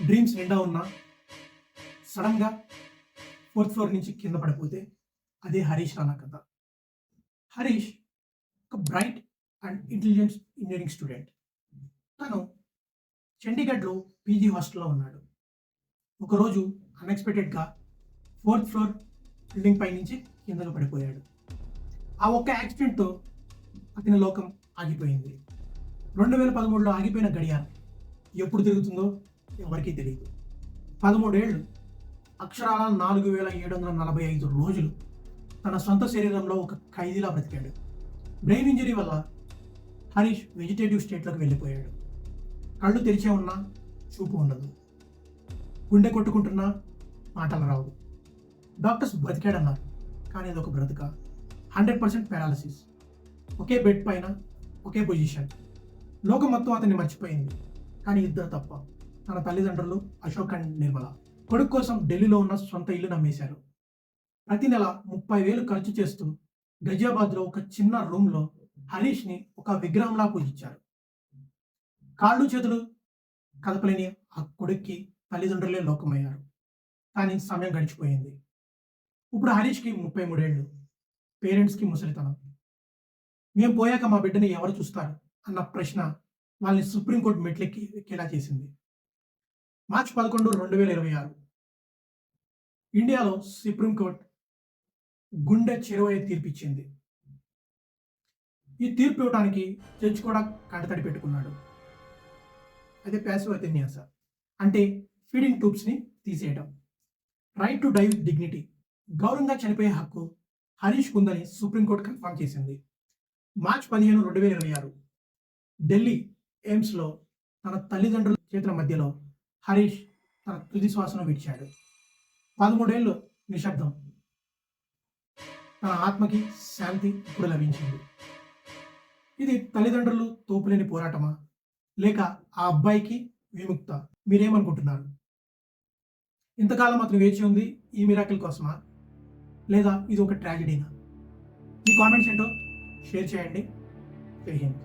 Dreams నిండా ఉన్న సడన్గా ఫోర్త్ ఫ్లోర్ నుంచి కింద పడిపోతే అదే హరీష్ రానా కథ. హరీష్ ఒక bright and intelligent engineering student. తను చండీగఢ్లో పీజీ హాస్టల్లో ఉన్నాడు. ఒకరోజు అన్ఎక్స్పెక్టెడ్గా ఫోర్త్ ఫ్లోర్ బిల్డింగ్ పై నుంచి కిందకు పడిపోయాడు. ఆ ఒక్క యాక్సిడెంట్తో అతని లోకం ఆగిపోయింది. 2013లో ఆగిపోయిన గడియారం ఎప్పుడు తిరుగుతుందో ఎవరికీ తెలియదు. 13 ఏళ్ళు అక్షరాల 4745 రోజులు తన సొంత శరీరంలో ఒక ఖైదీలా బ్రతికాడు. బ్రెయిన్ ఇంజరీ వల్ల హరీష్ వెజిటేటివ్ స్టేట్లోకి వెళ్ళిపోయాడు. కళ్ళు తెరిచే ఉన్నా చూపు ఉండదు, గుండె కొట్టుకుంటున్నా మాటలు రావు. డాక్టర్స్ బ్రతికాడన్నారు, కానీ అది ఒక బ్రతుక. 100% పారాలసిస్. ఒకే బెడ్ పైన ఒకే పొజిషన్. లోకం మొత్తం అతన్ని మర్చిపోయింది, కానీ ఇద్దరు తప్ప. తన తల్లిదండ్రులు అశోక్ అండ్ నిర్మల కొడుకు కోసం ఢిల్లీలో ఉన్న సొంత ఇల్లు నమ్మేశారు. ప్రతి నెల 30,000 ఖర్చు చేస్తూ గజియాబాద్లో ఒక చిన్న రూమ్లో హరీష్ని ఒక విగ్రహంలా పూజించారు. కాళ్ళు చేతులు కదపలేని ఆ కొడుక్కి తల్లిదండ్రులే లోకమయ్యారు. కానీ సమయం గడిచిపోయింది. ఇప్పుడు హరీష్కి 33 ఏళ్ళు. పేరెంట్స్కి ముసలితనం. మేము పోయాక మా బిడ్డని ఎవరు చూస్తారు అన్న ప్రశ్న వాళ్ళని సుప్రీంకోర్టు మెట్లెక్కి ఎక్కేలా చేసింది. మార్చి 11, 2026 ఇండియాలో సుప్రీంకోర్టు గుండె చెరువయ్యే తీర్పిచ్చింది. ఈ తీర్పు ఇవ్వడానికి జడ్జి కూడా కంటతడి పెట్టుకున్నాడు. అదే ప్యాసివ్ అథెన్యాస అంటే ఫీడింగ్ ట్యూబ్స్ని తీసేయడం. Right to die with dignity, గౌరవంగా చనిపోయే హక్కు హరీష్ కుందని సుప్రీంకోర్టు కన్ఫర్మ్ చేసింది. మార్చి 15, 2026 ఢిల్లీ ఎయిమ్స్లో తన తల్లిదండ్రుల చేతుల మధ్యలో హరీష్ తన తుది శ్వాసను విడిచాడు. 13 ఏళ్ళు నిశ్శబ్దం. తన ఆత్మకి శాంతి ఇప్పుడు లభించింది. ఇది తల్లిదండ్రులు తోపులేని పోరాటమా, లేక ఆ అబ్బాయికి విముక్త? మీరేమనుకుంటున్నారు? ఇంతకాలం అతను వేచి ఉంది ఈ మిరాకిల్ కోసమా, లేదా ఇది ఒక ట్రాజడీనా? మీ కామెంట్స్ ఏంటో షేర్ చేయండి. జై హింద్.